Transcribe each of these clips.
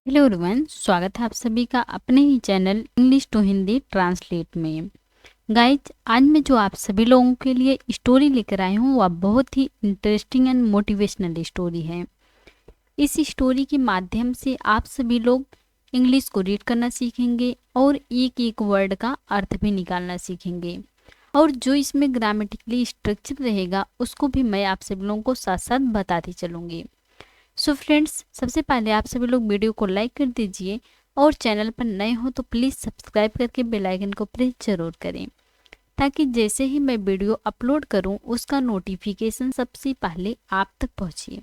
Hello everyone, स्वागत है आप सभी का अपने ही channel English to Hindi translate में। गाइज, आज मैं जो आप सभी लोगों के लिए स्टोरी लेकर आई हूँ वह बहुत ही इंटरेस्टिंग एंड मोटिवेशनल स्टोरी है। इस स्टोरी के माध्यम से आप सभी लोग इंग्लिश को रीड करना सीखेंगे और एक एक वर्ड का अर्थ भी निकालना सीखेंगे। और जो इसमें ग्रामेटिकली स्ट्रक्चर रहेगा उसको भी मैं आप सभी लोगों को साथ साथ बताती चलूँगी। सो फ्रेंड्स, सबसे पहले आप सभी लोग वीडियो को लाइक कर दीजिए और चैनल पर नए हो तो प्लीज़ सब्सक्राइब करके बेल आइकन को प्रेस जरूर करें, ताकि जैसे ही मैं वीडियो अपलोड करूं उसका नोटिफिकेशन सबसे पहले आप तक पहुंचे।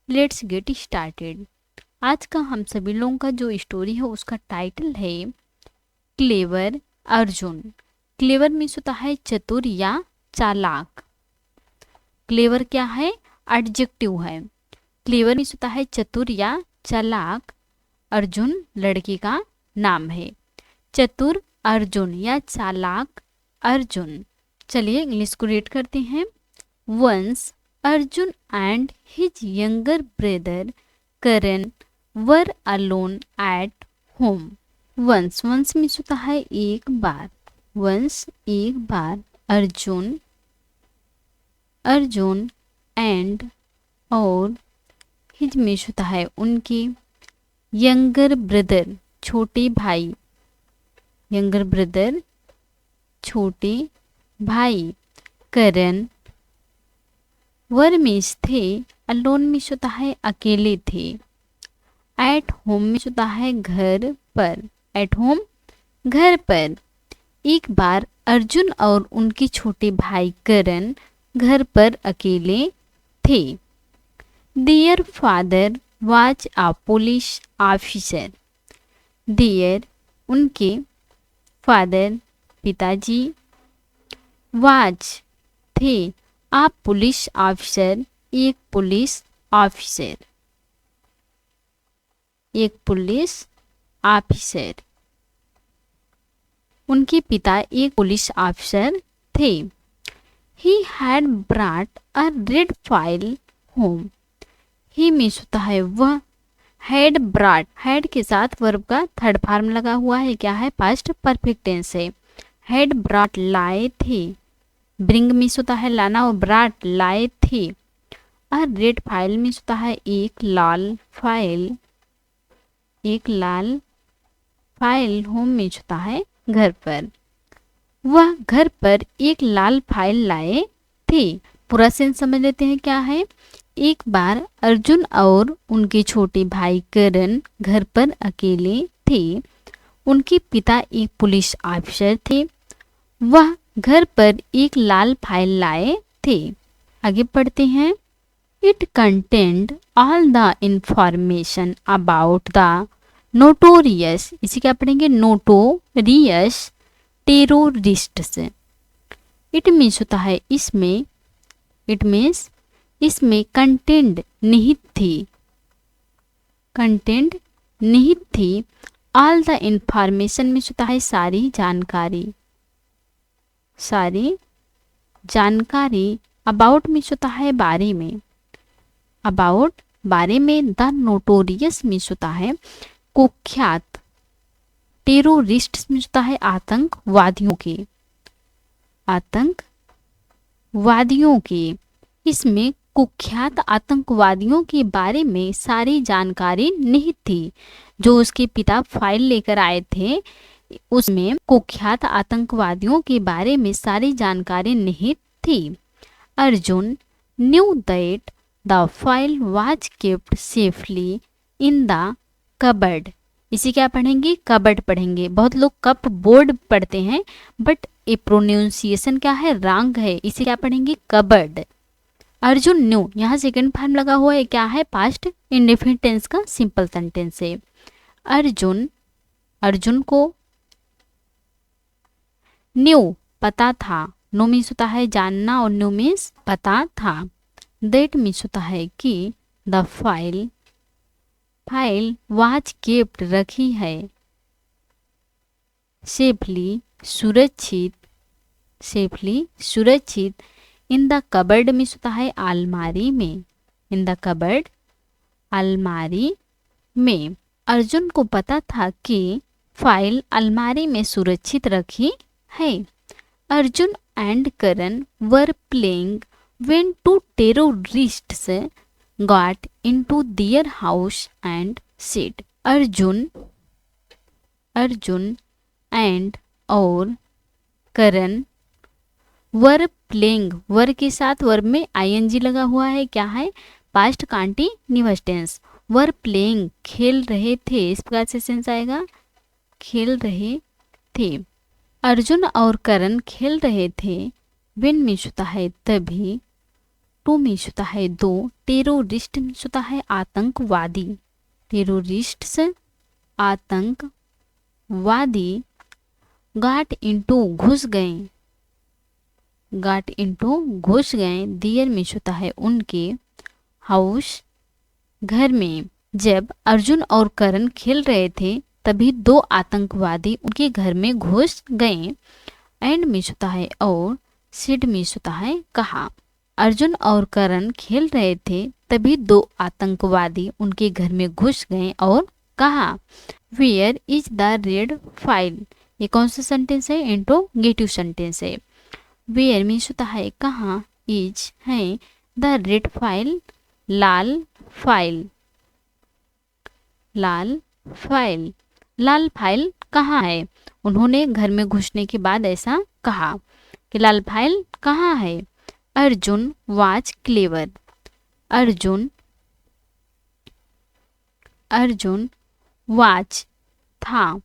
Let's get started. आज का हम सभी लोगों का जो स्टोरी है उसका टाइटल है क्लेवर अर्जुन। क्लेवर मीन्स होता है चतुर या चालाक। क्लेवर क्या है? एडजेक्टिव है। क्लेवर मीन्स होता है चतुर या चालाक। अर्जुन लड़की का नाम है। चतुर अर्जुन या चालाक अर्जुन। चलिए इंग्लिश को रीड करते हैं। Once Arjun and his younger brother Karan were alone at home. Once once means होता है एक बार। वंस एक बार। अर्जुन अर्जुन एंड और हिज मीन्स होता है उनके। यंगर ब्रदर छोटे भाई। यंगर ब्रदर छोटे भाई। करण वर मीन्स थे। अलोन मीन्स होता है अकेले थे। एट होम मीन्स होता है घर पर। एट होम घर पर। एक बार अर्जुन और उनके छोटे भाई करण घर पर अकेले थे। Their father was a police officer. Their उनके फादर पिताजी was थे a पुलिस ऑफिसर एक पुलिस ऑफिसर। एक पुलिस ऑफिसर। उनके पिता एक पुलिस ऑफिसर थे। He had brought a red file home. He means होता है वह। हैड ब्राट, हैड के साथ वर्ब का थर्ड फॉर्म लगा हुआ है। क्या है? पास्ट परफेक्ट टेंस है। हैड ब्राट लाए थे। ब्रिंग मीन्स होता है लाना और ब्राट लाए थे। और रेड फाइल मीन्स होता है एक लाल फाइल। एक लाल फाइल। होम मीन्स होता है घर पर। वह घर पर एक लाल फाइल लाए थे। पूरा सेंस समझ लेते हैं क्या है। एक बार अर्जुन और उनके छोटे भाई करण घर पर अकेले थे। उनके पिता एक पुलिस ऑफिसर थे। वह घर पर एक लाल फाइल लाए थे। आगे पढ़ते हैं। It content all the information about the notorious. इसे क्या पढ़ेंगे? Notorious terrorists. इट मीन्स होता है इसमें। इट मीन्स इसमें कंटेंट निहित थी। कंटेंट निहित थी। ऑल द इंफॉर्मेशन में होता है सारी जानकारी। सारी जानकारी। अबाउट मीन्स होता है बारे में। अबाउट बारे में। द नोटोरियस मीन्स होता है कुख्यात। टेररिस्ट मीन्स होता है आतंकवादियों के। आतंकवादियों के। इसमें कुख्यात आतंकवादियों के बारे में सारी जानकारी निहित थी। जो उसके पिता फाइल लेकर आए थे उसमें कुख्यात आतंकवादियों के बारे में सारी जानकारी निहित थी। Arjun knew that the file was kept safely in the cupboard. इसे क्या पढ़ेंगे? कबर्ड पढ़ेंगे। बहुत लोग कप बोर्ड पढ़ते हैं बट ये प्रोनाउंसिएशन क्या है? रॉन्ग है। इसे क्या पढ़ेंगे? कबर्ड। अर्जुन न्यू, यहाँ सेकंड फॉर्म लगा हुआ है। क्या है? पास्ट इंडेफिनिट टेंस का सिंपल सेंटेंस है। अर्जुन अर्जुन को न्यू पता था। नो मीन्स होता है जानना और न्यू मीन्स पता था। दैट मीन्स होता है कि the file file was kept रखी है। सेफली सुरक्षित। सेफली सुरक्षित। इन द कबर्ड मीन्स होता है अलमारी में। इन द कबर्ड अलमारी में। अर्जुन को पता था कि फाइल अलमारी में सुरक्षित रखी है। Arjun and Karan were playing when two terrorists got into their house and said Arjun and और करण वर प्लेइंग, वर के साथ वर्ब में आईएनजी लगा हुआ है, क्या है, past continuous tense. Were playing खेल रहे थे, इस प्रकार से सेंस आएगा खेल रहे थे। अर्जुन और करण खेल रहे थे, विन मीन्स होता है तभी, टू मीन्स होता है दो, टेरोरिस्ट मीन्स होता है आतंकवादी, टेरोरिस्ट्स आतंकवादी, गाट इनटू घुस गए, गाट इनटू घुस गए, दियर मीन्स होता है उनके, हाउस घर में। जब अर्जुन और करण खेल रहे थे तभी दो आतंकवादी उनके घर में घुस गए। एंड मीन्स होता है और, सिड मीन्स होता है कहा। अर्जुन और करण खेल रहे थे तभी दो आतंकवादी उनके घर में घुस गए और कहा, where is the red file. ये कौन सा सेंटेंस है, इंट्रोगेटिव सेंटेंस है। वेयर मीन्स होता है कहाँ, इज है द रेड फाइल लाल फाइल, लाल फाइल, लाल फाइल कहाँ है। उन्होंने घर में घुसने के बाद ऐसा कहा कि लाल फाइल कहाँ है। Arjun was clever, Arjun was था,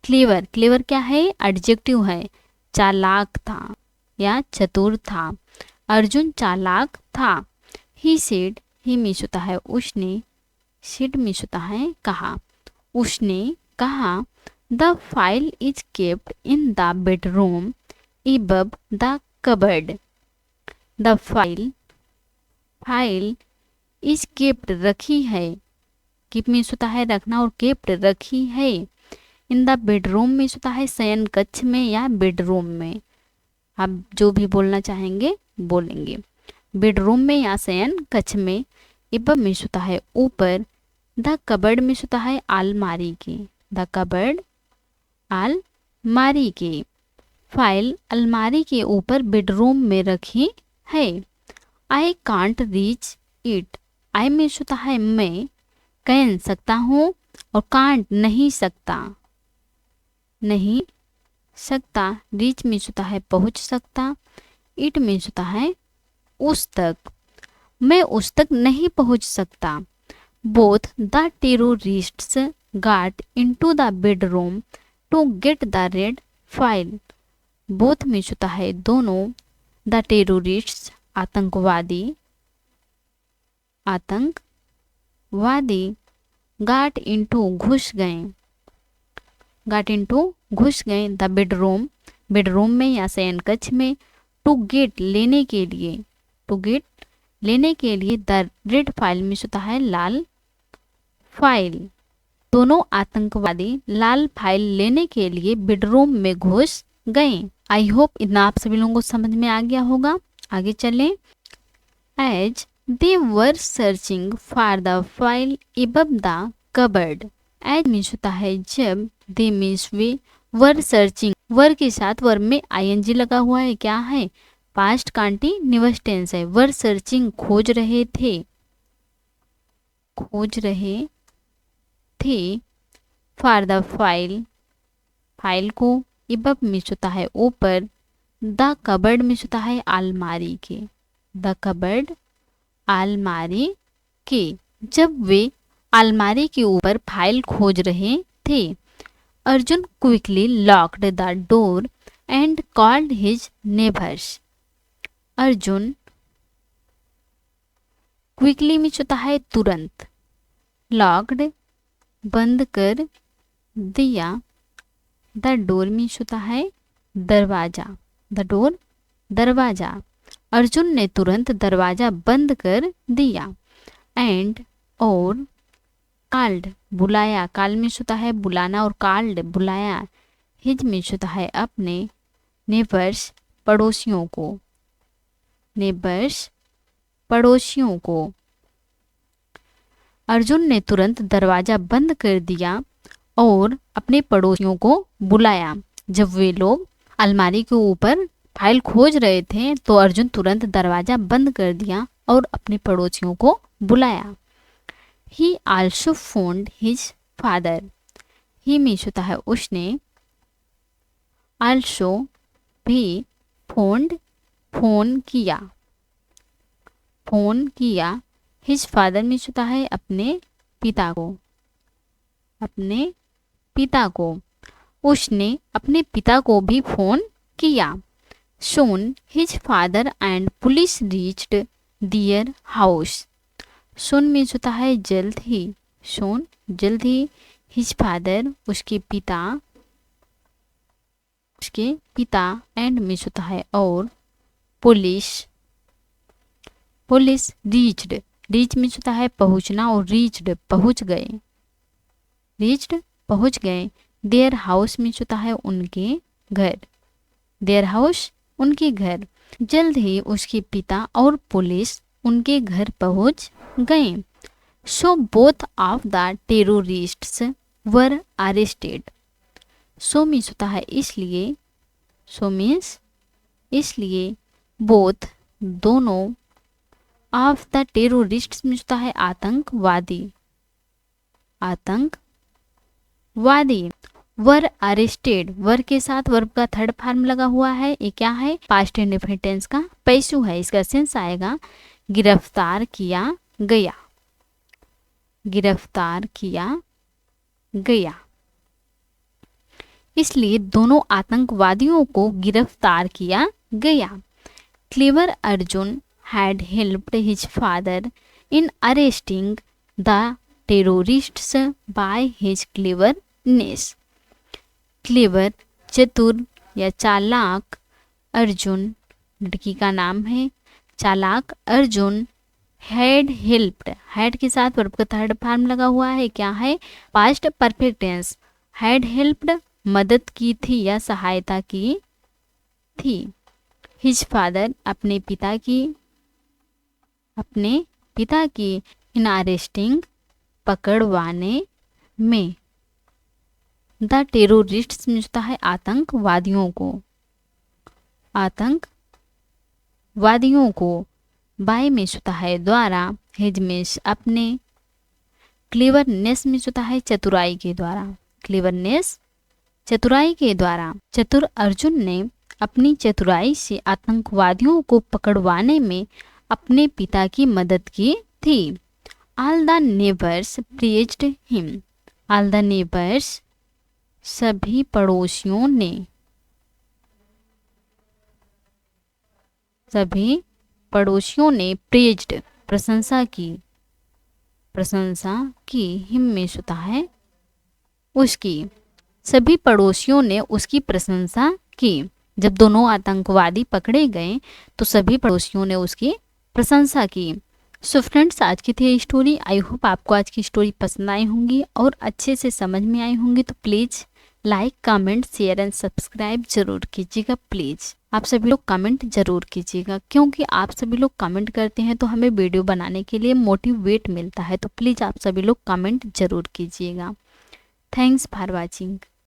क्लेवर, क्लेवर क्या है, एडजेक्टिव है, चालाक था या चतुर था। अर्जुन चालाक था। ही सेड, ही मीन्स होता है उसने, सेड मीन्स होता है कहा, उसने कहा, the file is kept in the bedroom above the cupboard. The file is kept रखी है, कीप मीन्स होता है रखना और केप्ट रखी है, इन द बेडरूम मीन्स होता है शयन कक्ष में या बेडरूम में, आप जो भी बोलना चाहेंगे बोलेंगे, बेडरूम में या शयन कक्ष में। above मीन्स होता है ऊपर, द कबर्ड मीन्स होता है अलमारी के, द कबर्ड अलमारी के। फाइल अलमारी के ऊपर बेडरूम में रखी है। I can't reach it, I means होता है मैं, कह सकता हूँ, और कांट नहीं सकता, नहीं सकता, रीच मीन्स होता है पहुँच सकता, इट मीन्स होता है उस तक, मैं उस तक नहीं पहुँच सकता। Both the terrorists got into the bedroom to get the red file. Both means होता है दोनों, द टेरोरिस्ट्स आतंकवादी गाट इनटू घुस गए, गाट इनटू घुस गए, द बेडरूम, बेडरूम में या शयन कक्ष में, टू गेट लेने के लिए, टू गेट लेने के लिए, द रेड फाइल मीन्स होता है लाल फाइल। दोनों आतंकवादी लाल फाइल लेने के लिए बेडरूम में घुस गए। आई होप इतना आप सभी लोगों को समझ में आ गया होगा। आगे चलें। As they were searching for the file above the cupboard. As means होता है जब, दे मीन्स वे, वर सर्चिंग, वर के साथ वर्ब में आईएनजी लगा हुआ है, क्या है, पास्ट कंटीन्यूअस टेंस है। वर सर्चिंग खोज रहे थे, खोज रहे थे, फॉर द फाइल, फाइल को, above मीन्स होता है ऊपर, द कबर्ड मीन्स होता है अलमारी के, द कबर्ड अलमारी के। जब वे अलमारी के ऊपर फाइल खोज रहे थे, Arjun quickly locked the door and called his neighbours. Arjun quickly means होता है तुरंत, लॉक्ड बंद कर दिया, द डोर मीन्स होता है दरवाजा, द डोर दरवाजा। अर्जुन ने तुरंत दरवाजा बंद कर दिया। एंड और, कॉल्ड बुलाया, कॉल मीन्स होता है बुलाना और कॉल्ड बुलाया, हिज मीन्स होता है अपने, नेबर्स पड़ोसियों को, नेबर्स पड़ोसियों को। अर्जुन ने तुरंत दरवाजा बंद कर दिया और अपने पड़ोसियों को बुलाया। जब वे लोग अलमारी के ऊपर फाइल खोज रहे थे तो अर्जुन तुरंत दरवाजा बंद कर दिया और अपने पड़ोसियों को बुलाया। ही आल्सो फोन्ड हिज फादर। ही मीन्स होता है उसने, आल्सो भी, फोन्ड फोन किया, फोन किया। हिज फादर मीन्स होता है अपने पिता को, अपने पिता को। उसने अपने पिता को भी फोन किया। Soon his father and police reached their house. Soon means होता है जल्द ही, सोन जल्द ही। हिज फादर उसके पिता एंड मीन्स होता है और, police, police reached, reach means होता है पहुंचना और रीच्ड पहुंच गए, रीच्ड पहुंच गए। देयर हाउस मीन्स होता है उनके घर, देयर हाउस उनके घर। जल्द ही उसके पिता और पुलिस उनके घर पहुंच गए। So both of the terrorists were arrested. So means होता है इसलिए, सो मीन्स इसलिए, बोथ दोनों, ऑफ द टेररिस्ट्स मीन्स होता है आतंकवादी, आतंकवादी। वर अरेस्टेड, वर के साथ वर्ब का थर्ड फॉर्म लगा हुआ है। ये क्या है? पास्ट इंडेफिनिट टेंस का पैसू है। इसका सेंस आएगा गिरफ्तार किया गया, गिरफ्तार किया गया। इसलिए दोनों आतंकवादियों को गिरफ्तार किया गया। Clever Arjun had helped his father in arresting the terrorists by his cleverness. Clever चतुर या चालाक अर्जुन लड़की का नाम है। चालाक अर्जुन हैड हेल्प्ड, हैड के साथ वर्ब का थर्ड फॉर्म लगा हुआ है। क्या है? Past perfect tense. Had helped मदद की थी या सहायता की थी। हिज फादर अपने पिता की इन अरेस्टिंग पकड़वाने में। द टेररिस्ट्स मिलता है आतंकवादियों को, आतंकवादियों को। बाय में होता है द्वारा, हिज में अपने, क्लेवरनेस में होता है चतुराई के द्वारा, क्लेवरनेस चतुराई के द्वारा। चतुर अर्जुन ने अपनी चतुराई से आतंकवादियों को पकड़वाने में अपने पिता की मदद की थी। All the neighbours praised him. All the neighbours सभी पड़ोसियों ने, सभी पड़ोसियों ने प्रेज्ड प्रशंसा की, प्रशंसा की। हिम में होता है उसकी, सभी पड़ोसियों ने उसकी प्रशंसा की। जब दोनों आतंकवादी पकड़े गए तो सभी पड़ोसियों ने उसकी प्रशंसा की। सो फ्रेंड्स, आज की थी स्टोरी। आई होप आपको आज की स्टोरी पसंद आई होंगी और अच्छे से समझ में आई होंगी। तो please like, comment, share and subscribe जरूर कीजिएगा। प्लीज़ आप सभी लोग कमेंट जरूर कीजिएगा, क्योंकि आप सभी लोग कमेंट करते हैं तो हमें वीडियो बनाने के लिए मोटिवेट मिलता है। तो प्लीज़ आप सभी लोग कमेंट जरूर कीजिएगा। Thanks for watching.